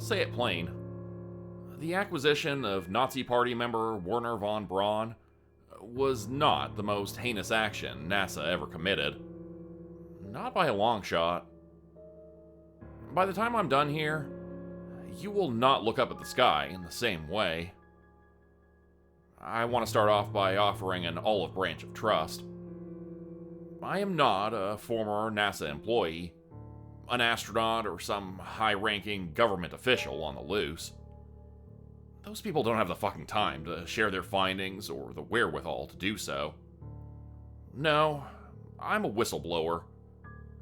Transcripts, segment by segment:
I'll say it plain. The acquisition of Nazi Party member Werner von Braun was not the most heinous action NASA ever committed. Not by a long shot. By the time I'm done here, you will not look up at the sky in the same way. I want to start off by offering an olive branch of trust. I am not a former NASA employee, an astronaut, or some high-ranking government official on the loose. Those people don't have the fucking time to share their findings or the wherewithal to do so. No, I'm a whistleblower,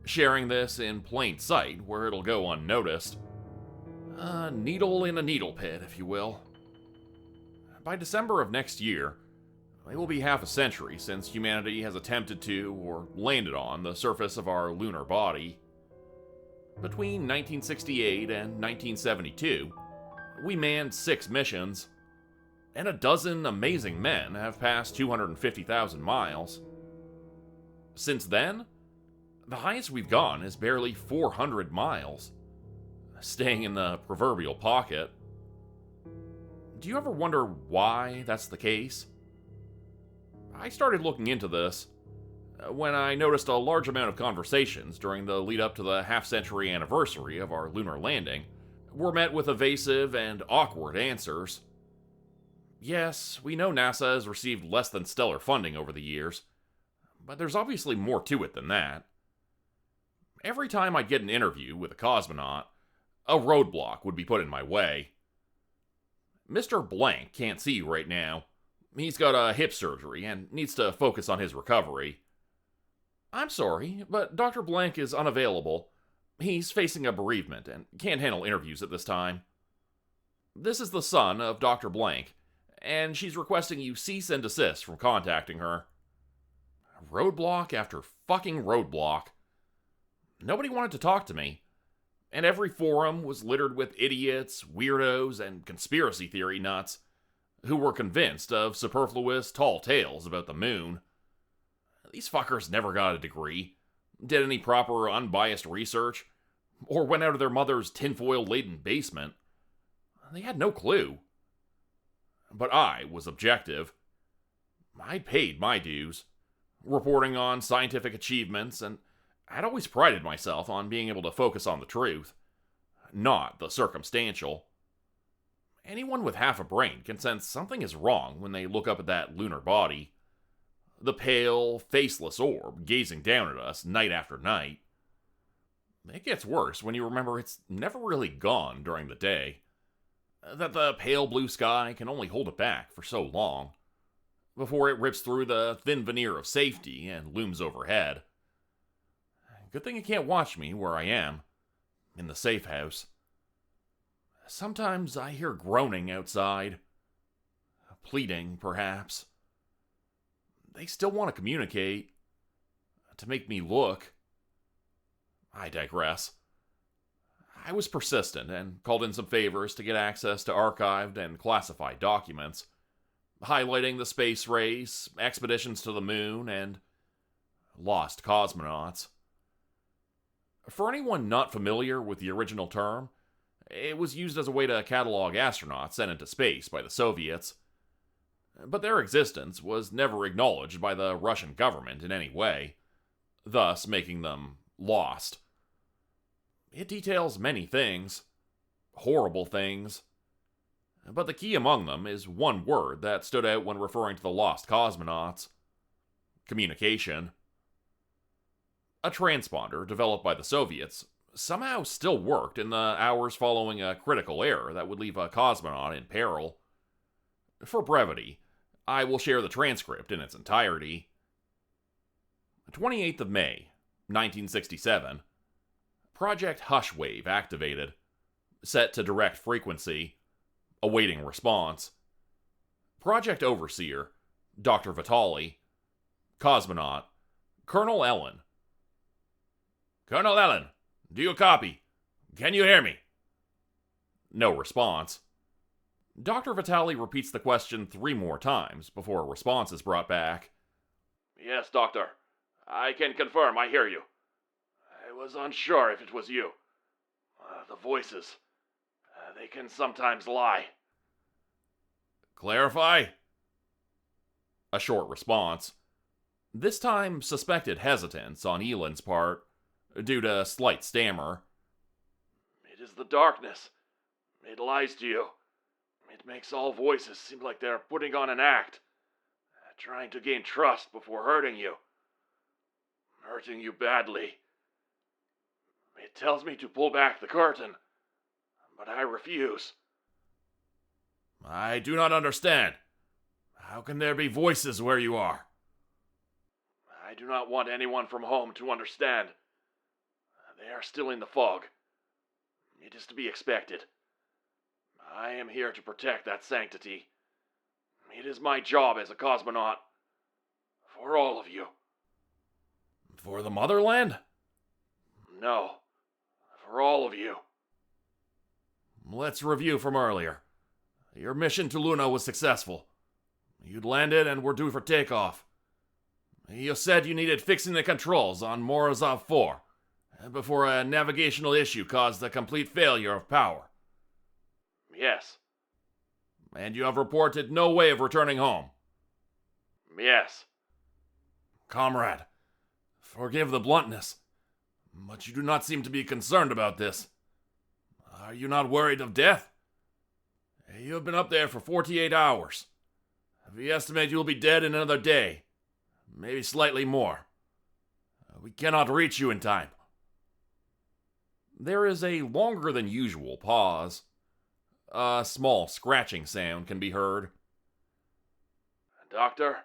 sharing this in plain sight where it'll go unnoticed. A needle in a needle pit, if you will. By December of next year, it will be half a century since humanity has attempted to, or landed on, the surface of our lunar body. Between 1968 and 1972, we manned 6 missions, and a dozen amazing men have passed 250,000 miles. Since then, the highest we've gone is barely 400 miles, staying in the proverbial pocket. Do you ever wonder why that's the case? I started looking into this when I noticed a large amount of conversations during the lead up to the half-century anniversary of our lunar landing were met with evasive and awkward answers. Yes, we know NASA has received less than stellar funding over the years, but there's obviously more to it than that. Every time I'd get an interview with a cosmonaut, a roadblock would be put in my way. Mr. Blank can't see you right now. He's got a hip surgery and needs to focus on his recovery. I'm sorry, but Dr. Blank is unavailable. He's facing a bereavement and can't handle interviews at this time. This is the son of Dr. Blank, and she's requesting you cease and desist from contacting her. Roadblock after fucking roadblock. Nobody wanted to talk to me, and every forum was littered with idiots, weirdos, and conspiracy theory nuts who were convinced of superfluous tall tales about the moon. These fuckers never got a degree, did any proper unbiased research, or went out of their mother's tinfoil-laden basement. They had no clue. But I was objective. I paid my dues, reporting on scientific achievements, and I'd always prided myself on being able to focus on the truth, not the circumstantial. Anyone with half a brain can sense something is wrong when they look up at that lunar body. The pale, faceless orb gazing down at us night after night. It gets worse when you remember it's never really gone during the day. That the pale blue sky can only hold it back for so long, before it rips through the thin veneer of safety and looms overhead. Good thing you can't watch me where I am, in the safe house. Sometimes I hear groaning outside. Pleading, perhaps. They still want to communicate. To make me look. I digress. I was persistent and called in some favors to get access to archived and classified documents, highlighting the space race, expeditions to the moon, and lost cosmonauts. For anyone not familiar with the original term, it was used as a way to catalog astronauts sent into space by the Soviets. But their existence was never acknowledged by the Russian government in any way, thus making them lost. It details many things, horrible things, but the key among them is one word that stood out when referring to the lost cosmonauts: communication. A transponder developed by the Soviets somehow still worked in the hours following a critical error that would leave a cosmonaut in peril. For brevity, I will share the transcript in its entirety. 28th of May, 1967. Project Hushwave activated. Set to direct frequency. Awaiting response. Project Overseer, Dr. Vitali. Cosmonaut, Colonel Ellen. Colonel Ellen, do you copy? Can you hear me? No response. Dr. Vitali repeats the question 3 more times before a response is brought back. Yes, Doctor. I can confirm I hear you. I was unsure if it was you. The voices. can sometimes lie. Clarify? A short response. This time, suspected hesitance on Elin's part, due to a slight stammer. It is the darkness. It lies to you. It makes all voices seem like they're putting on an act, trying to gain trust before hurting you. Hurting you badly. It tells me to pull back the curtain, but I refuse. I do not understand. How can there be voices where you are? I do not want anyone from home to understand. They are still in the fog. It is to be expected. I am here to protect that sanctity. It is my job as a cosmonaut. For all of you. For the motherland? No. For all of you. Let's review from earlier. Your mission to Luna was successful. You'd landed and were due for takeoff. You said you needed fixing the controls on Morozov 4 before a navigational issue caused the complete failure of power. Yes. And you have reported no way of returning home. Yes. Comrade, forgive the bluntness, but you do not seem to be concerned about this. Are you not worried of death? You have been up there for 48 hours. We estimate you will be dead in another day, maybe slightly more. We cannot reach you in time. There is a longer than usual pause. A small scratching sound can be heard. Doctor,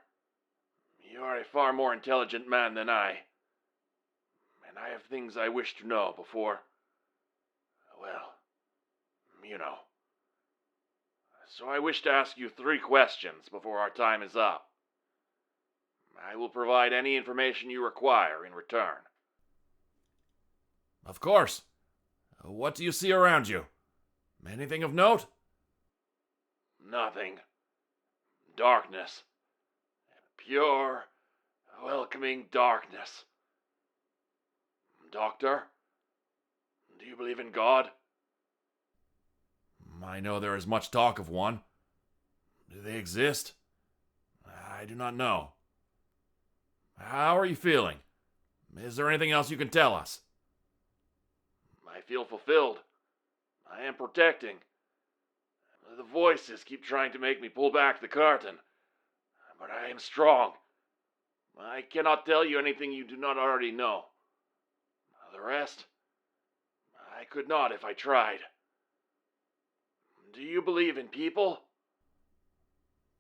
you are a far more intelligent man than I. And I have things I wish to know before, well, you know. So I wish to ask you 3 questions before our time is up. I will provide any information you require in return. Of course. What do you see around you? Anything of note? Nothing. Darkness. Pure, welcoming darkness. Doctor, do you believe in God? I know there is much talk of one. Do they exist? I do not know. How are you feeling? Is there anything else you can tell us? I feel fulfilled. I am protecting. The voices keep trying to make me pull back the curtain, but I am strong. I cannot tell you anything you do not already know. The rest, I could not if I tried. Do you believe in people?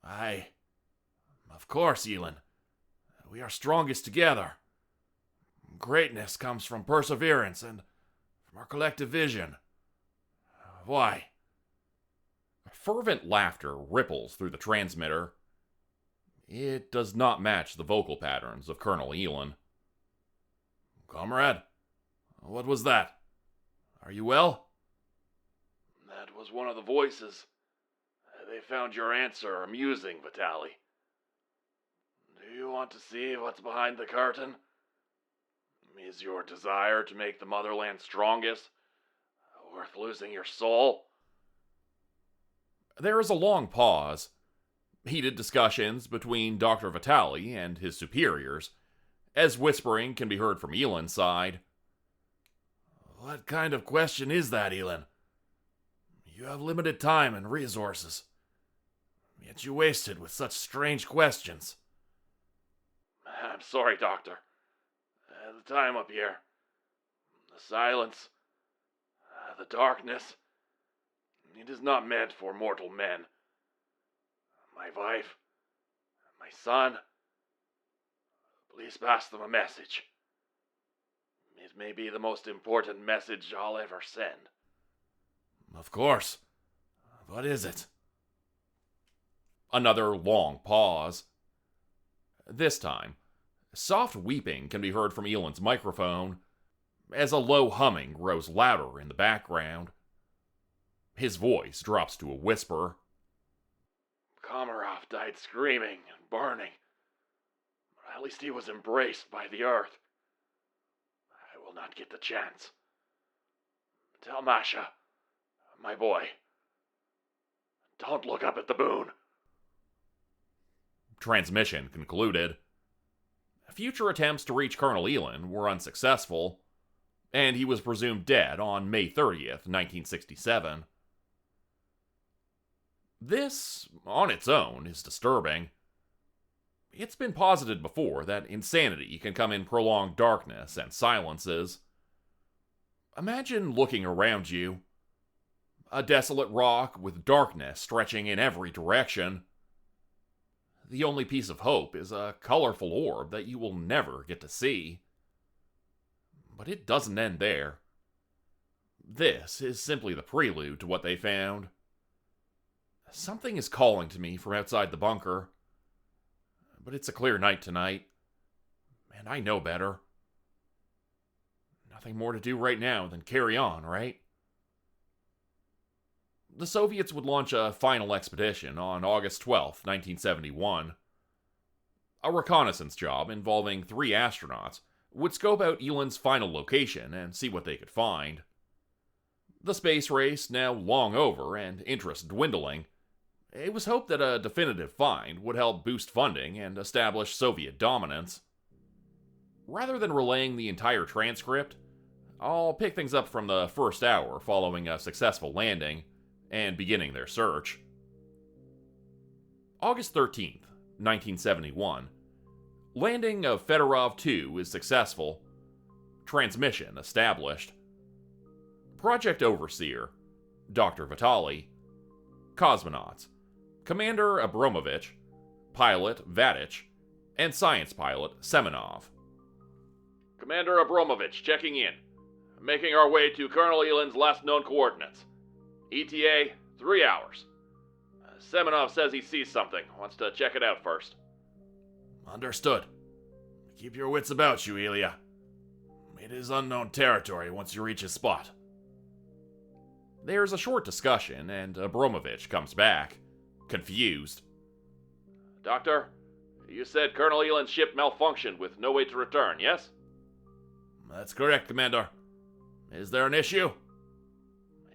Of course, Elin. We are strongest together. Greatness comes from perseverance and from our collective vision. Why? Fervent laughter ripples through the transmitter. It does not match the vocal patterns of Colonel Elin. Comrade, what was that? Are you well? That was one of the voices. They found your answer amusing, Vitali. Do you want to see what's behind the curtain? Is your desire to make the motherland strongest worth losing your soul? There is a long pause. Heated discussions between Dr. Vitali and his superiors, as whispering can be heard from Elin's side. What kind of question is that, Elin? You have limited time and resources, yet you waste it with such strange questions. I'm sorry, Doctor. The time up here, the silence, the darkness, it is not meant for mortal men. My wife, my son, please pass them a message. It may be the most important message I'll ever send. Of course. What is it? Another long pause. This time, soft weeping can be heard from Elin's microphone, as a low humming grows louder in the background. His voice drops to a whisper. Komarov died screaming and burning. But at least he was embraced by the earth. I will not get the chance. Tell Masha, my boy, Don't look up at the moon. Transmission concluded. Future attempts to reach Colonel Elin were unsuccessful, and he was presumed dead on May 30th, 1967. This, on its own, is disturbing. It's been posited before that insanity can come in prolonged darkness and silences. Imagine looking around you. A desolate rock with darkness stretching in every direction. The only piece of hope is a colorful orb that you will never get to see. But it doesn't end there. This is simply the prelude to what they found. Something is calling to me from outside the bunker. But it's a clear night tonight, and I know better. Nothing more to do right now than carry on, right? The Soviets would launch a final expedition on August 12, 1971. A reconnaissance job involving 3 astronauts would scope out Elin's final location and see what they could find. The space race now long over and interest dwindling, it was hoped that a definitive find would help boost funding and establish Soviet dominance. Rather than relaying the entire transcript, I'll pick things up from the first hour following a successful landing and beginning their search. August 13th, 1971. Landing of Fedorov 2 is successful. Transmission established. Project Overseer, Dr. Vitali. Cosmonauts, Commander Abramovich, Pilot Vadich, and Science Pilot Semenov. Commander Abramovich checking in. Making our way to Colonel Elin's last known coordinates. ETA, 3 hours. Semenov says he sees something. Wants to check it out first. Understood. Keep your wits about you, Elia. It is unknown territory once you reach his spot. There's a short discussion, and Abramovich comes back, confused. Doctor, you said Colonel Elin's ship malfunctioned with no way to return, yes? That's correct, Commander. Is there an issue?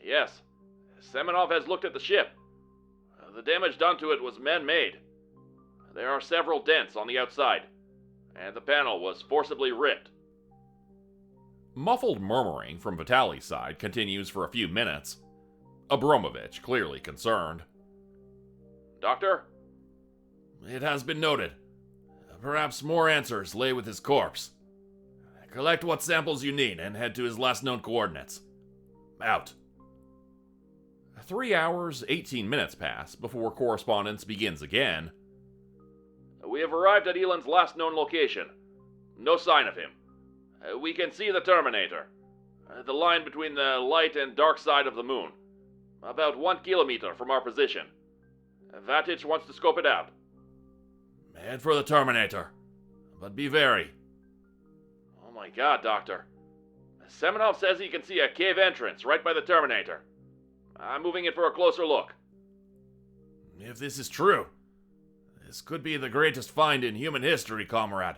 Yes. Semenov has looked at the ship. The damage done to it was man-made. There are several dents on the outside, and the panel was forcibly ripped. Muffled murmuring from Vitali's side continues for a few minutes. Abramovich clearly concerned. Doctor? It has been noted. Perhaps more answers lay with his corpse. Collect what samples you need and head to his last known coordinates. Out. 3 hours, 18 minutes pass before correspondence begins again. We have arrived at Elin's last known location. No sign of him. We can see the Terminator. The line between the light and dark side of the moon. About 1 kilometer from our position. Vatich wants to scope it out. Head for the Terminator. But be wary. Oh my god, Doctor. Semenov says he can see a cave entrance right by the Terminator. I'm moving in for a closer look. If this is true, this could be the greatest find in human history, comrade.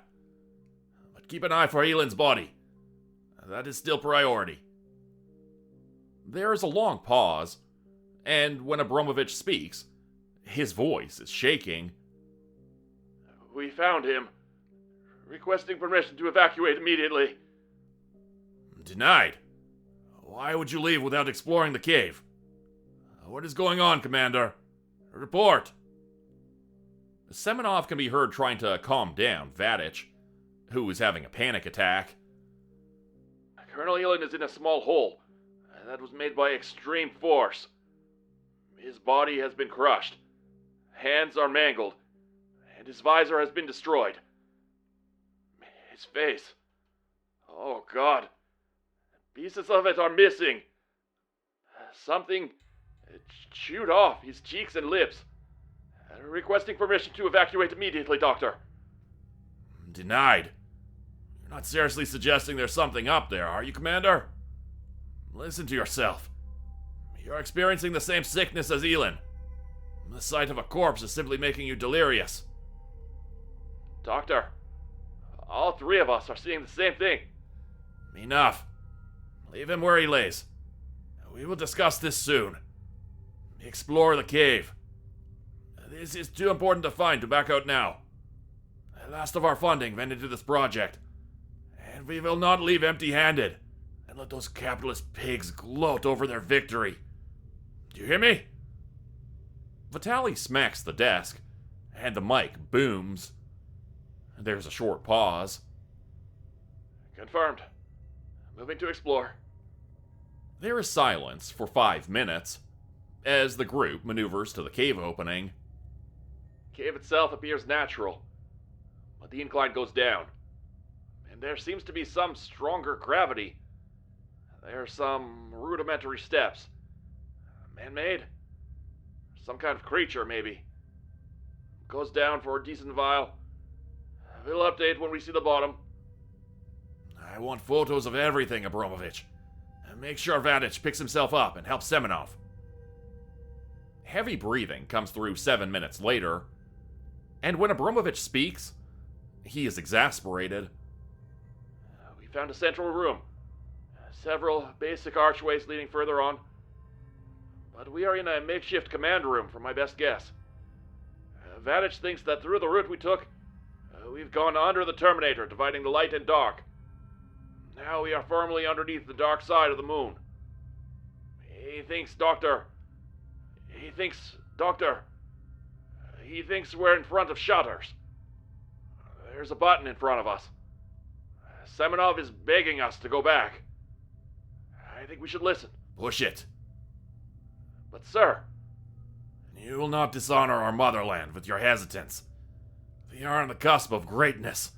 But keep an eye for Elin's body. That is still priority. There is a long pause, and when Abramovich speaks, his voice is shaking. We found him. Requesting permission to evacuate immediately. Denied. Why would you leave without exploring the cave? What is going on, Commander? Report. Semenov can be heard trying to calm down Vadich, who is having a panic attack. Colonel Elin is in a small hole that was made by extreme force. His body has been crushed. Hands are mangled, and his visor has been destroyed. His face. Oh God. Pieces of it are missing. Something chewed off his cheeks and lips. Requesting permission to evacuate immediately, Doctor. Denied. You're not seriously suggesting there's something up there, are you, Commander? Listen to yourself. You're experiencing the same sickness as Elin. The sight of a corpse is simply making you delirious. Doctor, all 3 of us are seeing the same thing. Enough. Leave him where he lays. We will discuss this soon. Explore the cave. This is too important to find to back out now. The last of our funding went into this project, and we will not leave empty-handed and let those capitalist pigs gloat over their victory. Do you hear me? Vitaly smacks the desk, and the mic booms. There's a short pause. Confirmed. Moving to explore. There is silence for 5 minutes as the group maneuvers to the cave opening. Cave itself appears natural, but the incline goes down, and there seems to be some stronger gravity. There are some rudimentary steps. Man-made? Some kind of creature, maybe. Goes down for a decent while. We'll update when we see the bottom. I want photos of everything, Abramovich. And make sure Vadich picks himself up and helps Semenov. Heavy breathing comes through 7 minutes later, and when Abramovich speaks, he is exasperated. We found a central room. Several basic archways leading further on. But we are in a makeshift command room, for my best guess. Vadich thinks that through the route we took, we've gone under the Terminator, dividing the light and dark. Now we are firmly underneath the dark side of the moon. He thinks we're in front of shutters. There's a button in front of us. Semenov is begging us to go back. I think we should listen. Push it. But sir... You will not dishonor our motherland with your hesitance. We are on the cusp of greatness.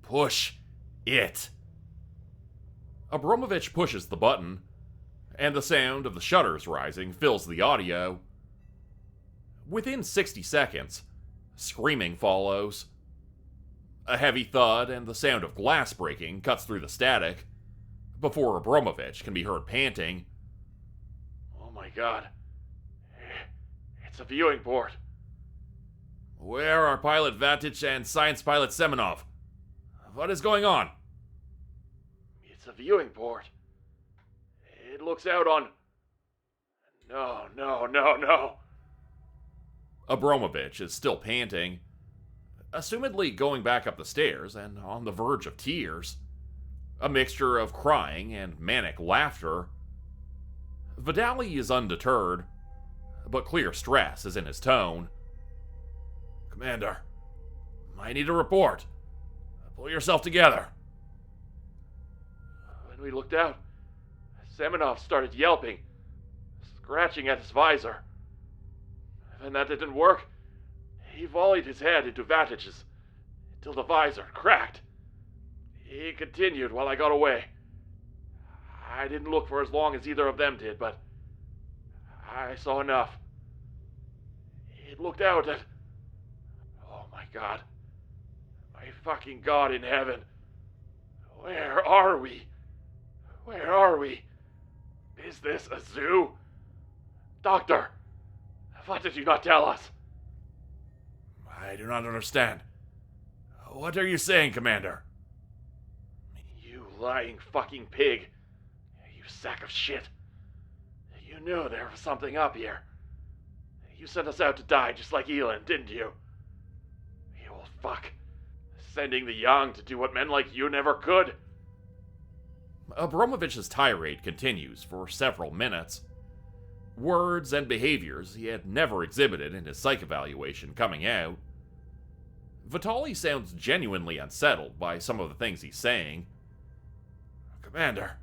Push it. Abramovich pushes the button, and the sound of the shutters rising fills the audio. Within 60 seconds, screaming follows. A heavy thud and the sound of glass breaking cuts through the static, before Abramovich can be heard panting. Oh my god. It's a viewing port. Where are Pilot Vatich and Science Pilot Semenov? What is going on? It's a viewing port. It looks out on... No. Abramovich is still panting, assumedly going back up the stairs and on the verge of tears. A mixture of crying and manic laughter. Vitaly is undeterred, but clear stress is in his tone. Commander, I need a report. Pull yourself together. When we looked out, Semenov started yelping, scratching at his visor. When that didn't work, he volleyed his head into Vatich's till the visor cracked. He continued while I got away. I didn't look for as long as either of them did, but I saw enough. It looked out at... Oh my God. My fucking God in heaven. Where are we? Where are we? Is this a zoo? Doctor, what did you not tell us? I do not understand. What are you saying, Commander? You lying fucking pig. You sack of shit. You knew there was something up here. You sent us out to die just like Elin, didn't you? You old fuck. Sending the young to do what men like you never could. Abramovich's tirade continues for several minutes. Words and behaviors he had never exhibited in his psych evaluation coming out. Vitaly sounds genuinely unsettled by some of the things he's saying. Commander,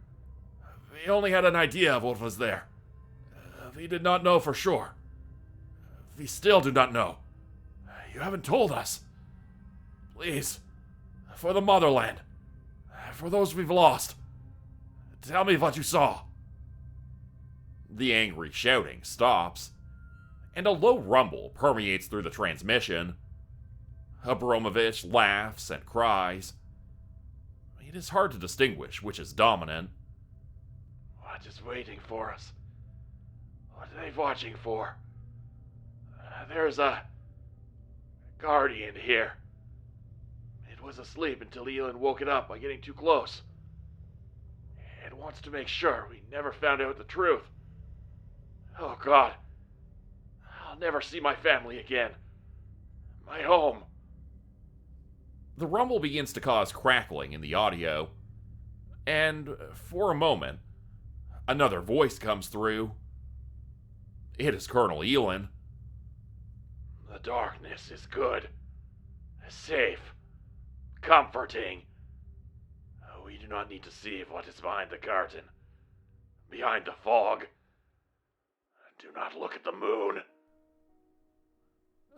we only had an idea of what was there. We did not know for sure. We still do not know. You haven't told us. Please, for the motherland, for those we've lost, tell me what you saw. The angry shouting stops, and a low rumble permeates through the transmission. Abramovich laughs and cries. It is hard to distinguish which is dominant. What is waiting for us? What are they watching for? There's a guardian here. It was asleep until Elin woke it up by getting too close. It wants to make sure we never found out the truth. Oh God, never see my family again. My home. The rumble begins to cause crackling in the audio, and for a moment, another voice comes through. It is Colonel Elin. The darkness is good, safe, comforting. We do not need to see what is behind the curtain, behind the fog. Do not look at the moon.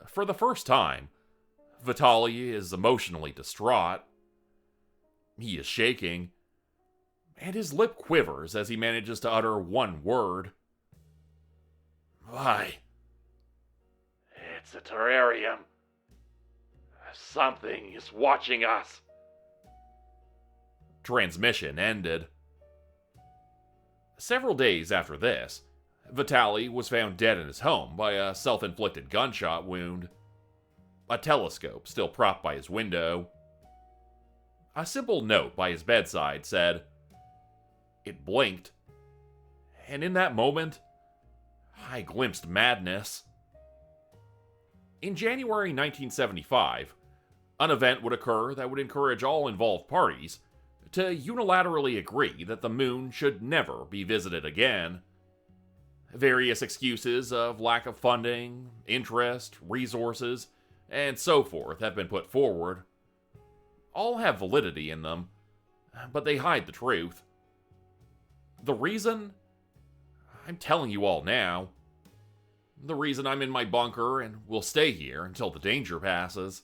For the first time, Vitaly is emotionally distraught. He is shaking, and his lip quivers as he manages to utter one word. Why? It's a terrarium. Something is watching us. Transmission ended. Several days after this, Vitaly was found dead in his home by a self-inflicted gunshot wound. A telescope still propped by his window. A simple note by his bedside said, "It blinked." And in that moment, I glimpsed madness. In January 1975, an event would occur that would encourage all involved parties to unilaterally agree that the moon should never be visited again. Various excuses of lack of funding, interest, resources, and so forth have been put forward. All have validity in them, but they hide the truth. The reason? I'm telling you all now. The reason I'm in my bunker and will stay here until the danger passes.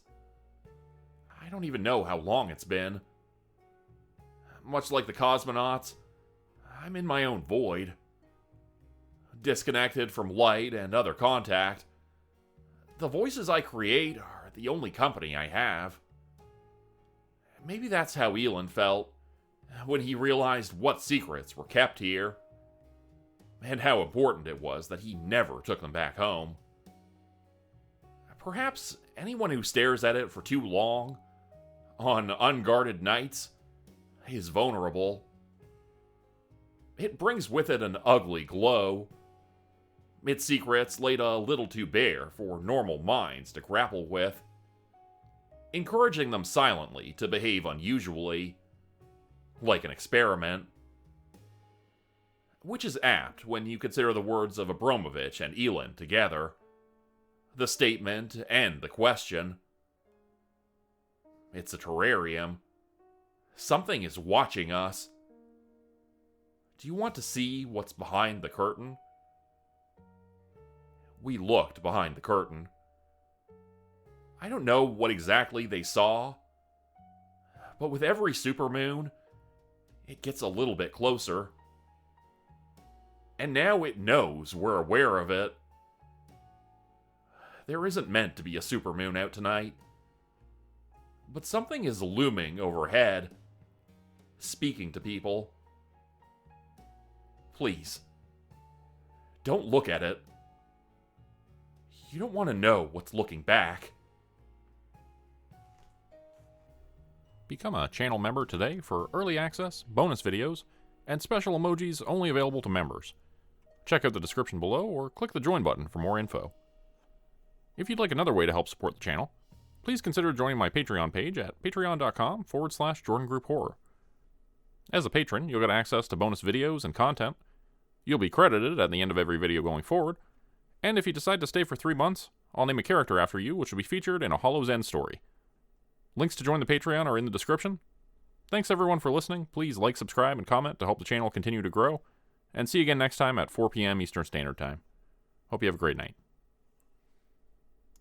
I don't even know how long it's been. Much like the cosmonauts, I'm in my own void. Disconnected from light and other contact. The voices I create are the only company I have. Maybe that's how Elin felt when he realized what secrets were kept here, and how important it was that he never took them back home. Perhaps anyone who stares at it for too long, on unguarded nights, is vulnerable. It brings with it an ugly glow. Its secrets laid a little too bare for normal minds to grapple with, encouraging them silently to behave unusually, like an experiment. Which is apt when you consider the words of Abramovich and Elin together, the statement and the question. It's a terrarium. Something is watching us. Do you want to see what's behind the curtain? We looked behind the curtain. I don't know what exactly they saw, but with every supermoon, it gets a little bit closer. And now it knows we're aware of it. There isn't meant to be a supermoon out tonight, but something is looming overhead, speaking to people. Please, don't look at it. You don't want to know what's looking back. Become a channel member today for early access, bonus videos, and special emojis only available to members. Check out the description below or click the join button for more info. If you'd like another way to help support the channel, please consider joining my Patreon page at patreon.com/JordanGroupHorror. As a patron, you'll get access to bonus videos and content. You'll be credited at the end of every video going forward, and if you decide to stay for 3 months, I'll name a character after you which will be featured in a Hollow's End story. Links to join the Patreon are in the description. Thanks everyone for listening. Please like, subscribe, and comment to help the channel continue to grow. And see you again next time at 4 p.m. Eastern Standard Time. Hope you have a great night.